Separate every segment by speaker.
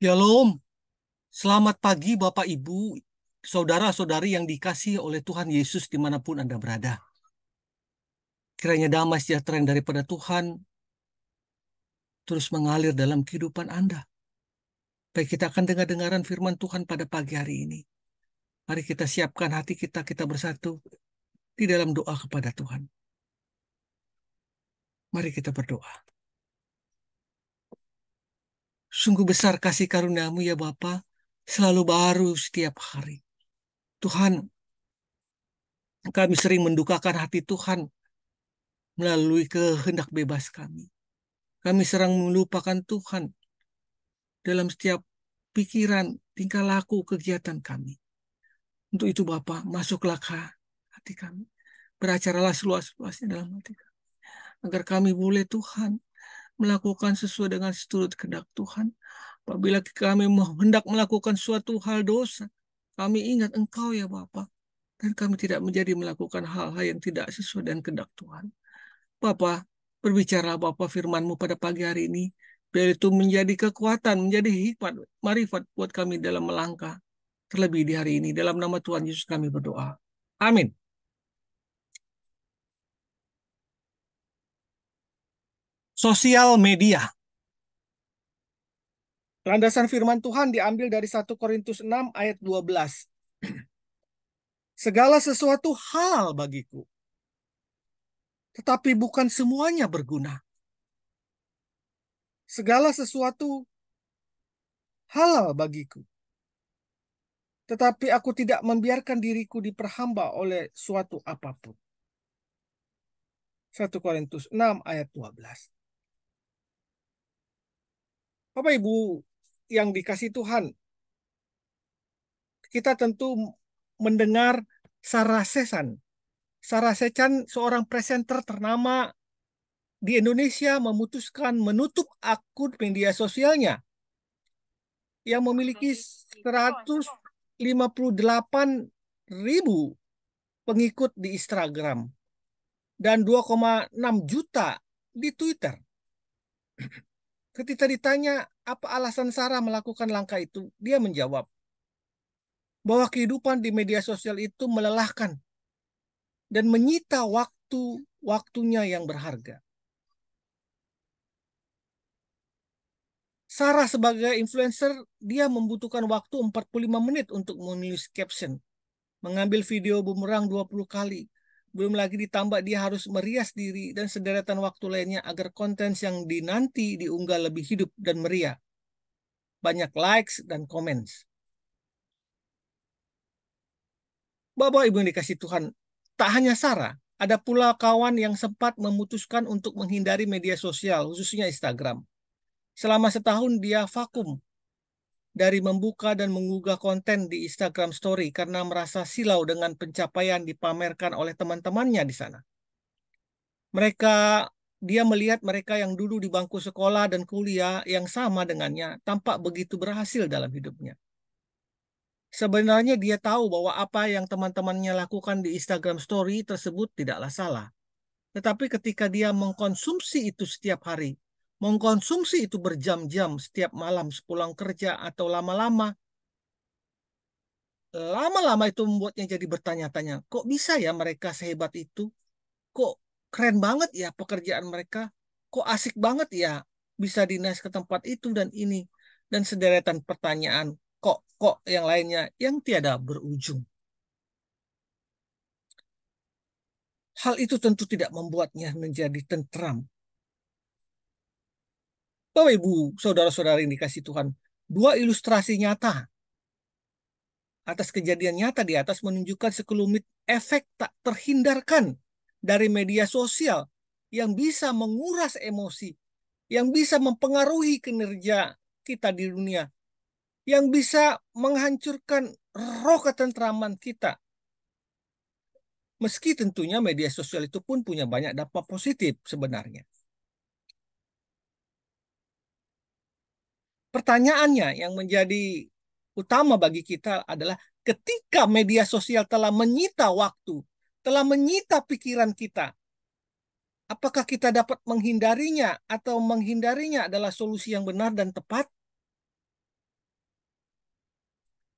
Speaker 1: Shalom, selamat pagi Bapak Ibu, saudara-saudari yang dikasihi oleh Tuhan Yesus dimanapun Anda berada. Kiranya damai sejahtera yang daripada Tuhan terus mengalir dalam kehidupan Anda. Baik, kita akan dengar-dengaran firman Tuhan pada pagi hari ini. Mari kita siapkan hati kita, kita bersatu di dalam doa kepada Tuhan. Mari kita berdoa. Sungguh besar kasih karunia-Mu ya Bapa, selalu baru setiap hari. Tuhan, kami sering mendukakan hati Tuhan melalui kehendak bebas kami. Kami sering melupakan Tuhan dalam setiap pikiran, tingkah laku, kegiatan kami. Untuk itu Bapa, masuklah ke hati kami. Beracaralah seluas-luasnya dalam hati kami. Agar kami boleh Tuhan melakukan sesuai dengan seturut kehendak Tuhan. Apabila kami hendak melakukan suatu hal dosa, kami ingat Engkau ya Bapa. Dan kami tidak menjadi melakukan hal-hal yang tidak sesuai dengan kehendak Tuhan. Bapa, berbicara Bapa firman-Mu pada pagi hari ini, biar itu menjadi kekuatan, menjadi hikmat, marifat buat kami dalam melangkah. Terlebih di hari ini, dalam nama Tuhan Yesus kami berdoa. Amin. Sosial media. Landasan firman Tuhan diambil dari 1 Korintus 6 ayat 12. Segala sesuatu halal bagiku, tetapi bukan semuanya berguna. Segala sesuatu halal bagiku, tetapi aku tidak membiarkan diriku diperhamba oleh suatu apapun. 1 Korintus 6 ayat 12. Bapak Ibu yang dikasih Tuhan, kita tentu mendengar Sarah Sechan. Sarah Sechan seorang presenter ternama di Indonesia memutuskan menutup akun media sosialnya yang memiliki 158.000 pengikut di Instagram dan 2,6 juta di Twitter. Ketika ditanya apa alasan Sarah melakukan langkah itu, dia menjawab bahwa kehidupan di media sosial itu melelahkan dan menyita waktunya yang berharga. Sarah sebagai influencer, dia membutuhkan waktu 45 menit untuk menulis caption, mengambil video bumerang 20 kali. Belum lagi ditambah dia harus merias diri dan sederetan waktu lainnya agar konten yang dinanti diunggah lebih hidup dan meriah. Banyak likes dan comments. Bapak Ibu yang dikasih Tuhan, tak hanya Sarah, ada pula kawan yang sempat memutuskan untuk menghindari media sosial, khususnya Instagram. Selama setahun dia vakum dari membuka dan mengunggah konten di Instagram Story karena merasa silau dengan pencapaian dipamerkan oleh teman-temannya di sana. Dia melihat mereka yang dulu di bangku sekolah dan kuliah yang sama dengannya tampak begitu berhasil dalam hidupnya. Sebenarnya dia tahu bahwa apa yang teman-temannya lakukan di Instagram Story tersebut tidaklah salah. Tetapi ketika dia mengkonsumsi itu setiap hari, mengkonsumsi itu berjam-jam setiap malam sepulang kerja atau lama-lama itu membuatnya jadi bertanya-tanya, kok bisa ya mereka sehebat itu? Kok keren banget ya pekerjaan mereka? Kok asik banget ya bisa dinas ke tempat itu dan ini? Dan sederetan pertanyaan, kok yang lainnya yang tiada berujung. Hal itu tentu tidak membuatnya menjadi tentram. Bapak Ibu, saudara-saudari yang dikasih Tuhan, dua ilustrasi nyata atas kejadian nyata di atas menunjukkan sekelumit efek tak terhindarkan dari media sosial yang bisa menguras emosi, yang bisa mempengaruhi kinerja kita di dunia, yang bisa menghancurkan roh ketentraman kita. Meski tentunya media sosial itu pun punya banyak dampak positif sebenarnya. Pertanyaannya yang menjadi utama bagi kita adalah ketika media sosial telah menyita waktu, telah menyita pikiran kita, apakah kita dapat menghindarinya atau menghindarinya adalah solusi yang benar dan tepat?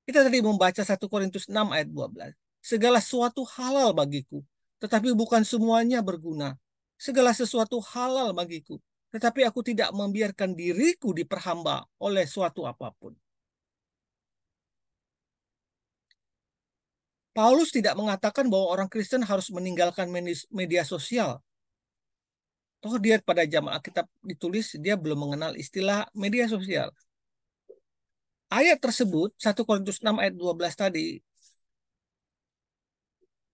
Speaker 1: Kita tadi membaca 1 Korintus 6 ayat 12. Segala sesuatu halal bagiku, tetapi bukan semuanya berguna. Segala sesuatu halal bagiku, tetapi aku tidak membiarkan diriku diperhamba oleh suatu apapun. Paulus tidak mengatakan bahwa orang Kristen harus meninggalkan media sosial. Toh dia pada zaman Alkitab ditulis, dia belum mengenal istilah media sosial. Ayat tersebut, 1 Korintus 6 ayat 12 tadi,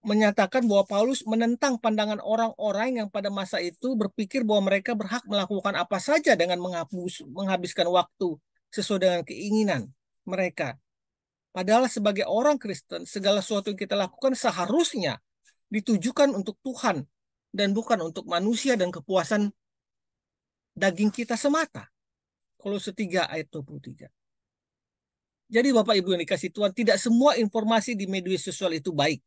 Speaker 1: menyatakan bahwa Paulus menentang pandangan orang-orang yang pada masa itu berpikir bahwa mereka berhak melakukan apa saja dengan menghabiskan waktu sesuai dengan keinginan mereka. Padahal sebagai orang Kristen, segala sesuatu yang kita lakukan seharusnya ditujukan untuk Tuhan dan bukan untuk manusia dan kepuasan daging kita semata. Kolose 3 ayat 23. Jadi Bapak Ibu yang dikasih Tuhan, tidak semua informasi di media sosial itu baik.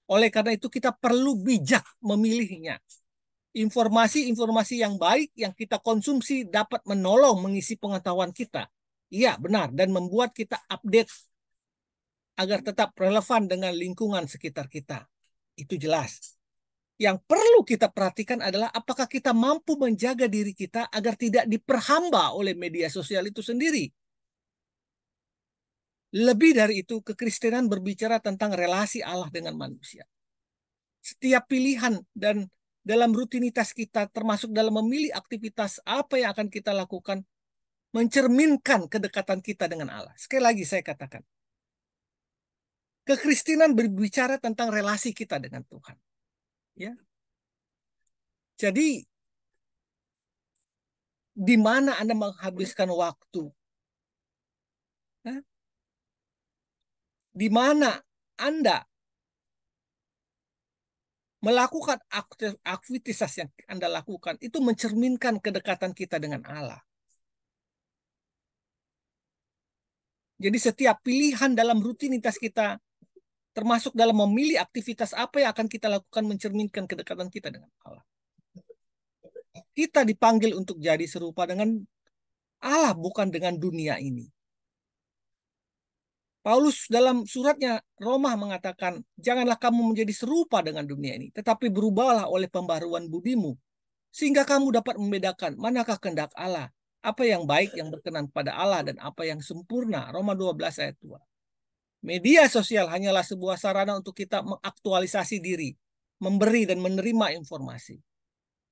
Speaker 1: Oleh karena itu kita perlu bijak memilihnya. Informasi-informasi yang baik yang kita konsumsi dapat menolong mengisi pengetahuan kita. Iya, benar. Dan membuat kita update agar tetap relevan dengan lingkungan sekitar kita. Itu jelas. Yang perlu kita perhatikan adalah apakah kita mampu menjaga diri kita agar tidak diperhamba oleh media sosial itu sendiri. Lebih dari itu, kekristenan berbicara tentang relasi Allah dengan manusia. Setiap pilihan dan dalam rutinitas kita, termasuk dalam memilih aktivitas apa yang akan kita lakukan, mencerminkan kedekatan kita dengan Allah. Sekali lagi saya katakan, kekristenan berbicara tentang relasi kita dengan Tuhan. Ya, jadi di mana Anda menghabiskan waktu? Di mana Anda melakukan aktivitas yang Anda lakukan, itu mencerminkan kedekatan kita dengan Allah. Jadi setiap pilihan dalam rutinitas kita, termasuk dalam memilih aktivitas apa yang akan kita lakukan, mencerminkan kedekatan kita dengan Allah. Kita dipanggil untuk jadi serupa dengan Allah, bukan dengan dunia ini. Paulus dalam suratnya Roma mengatakan, janganlah kamu menjadi serupa dengan dunia ini, tetapi berubahlah oleh pembaruan budimu, sehingga kamu dapat membedakan manakah kehendak Allah, apa yang baik, yang berkenan pada Allah, dan apa yang sempurna. Roma 12 ayat 2. Media sosial hanyalah sebuah sarana untuk kita mengaktualisasi diri, memberi dan menerima informasi.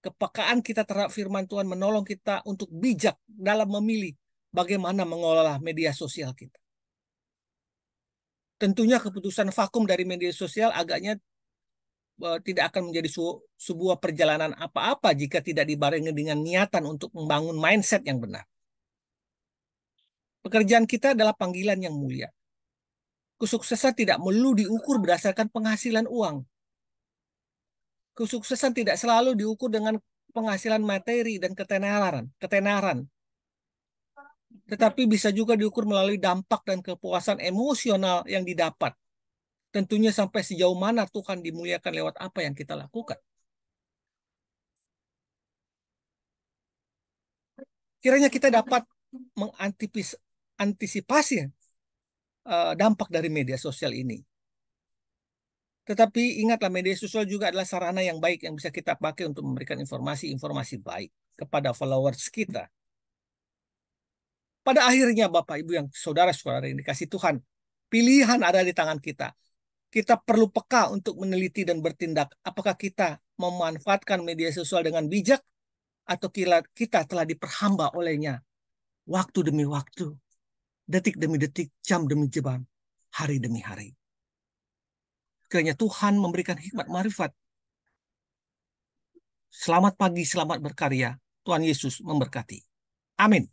Speaker 1: Kepekaan kita terhadap firman Tuhan menolong kita untuk bijak dalam memilih bagaimana mengelola media sosial kita. Tentunya keputusan vakum dari media sosial agaknya tidak akan menjadi sebuah perjalanan apa-apa jika tidak dibarengi dengan niatan untuk membangun mindset yang benar. Pekerjaan kita adalah panggilan yang mulia. Kesuksesan tidak melulu diukur berdasarkan penghasilan uang. Kesuksesan tidak selalu diukur dengan penghasilan materi dan ketenaran. Tetapi bisa juga diukur melalui dampak dan kepuasan emosional yang didapat. Tentunya sampai sejauh mana Tuhan dimuliakan lewat apa yang kita lakukan. Kiranya kita dapat mengantisipasi dampak dari media sosial ini. Tetapi ingatlah, media sosial juga adalah sarana yang baik yang bisa kita pakai untuk memberikan informasi-informasi baik kepada followers kita. Pada akhirnya Bapak Ibu yang saudara-saudara yang dikasih Tuhan, pilihan ada di tangan kita. Kita perlu peka untuk meneliti dan bertindak. Apakah kita memanfaatkan media sosial dengan bijak atau kita telah diperhamba olehnya waktu demi waktu, detik demi detik, jam demi jam, hari demi hari. Kiranya Tuhan memberikan hikmat marifat. Selamat pagi, selamat berkarya. Tuhan Yesus memberkati. Amin.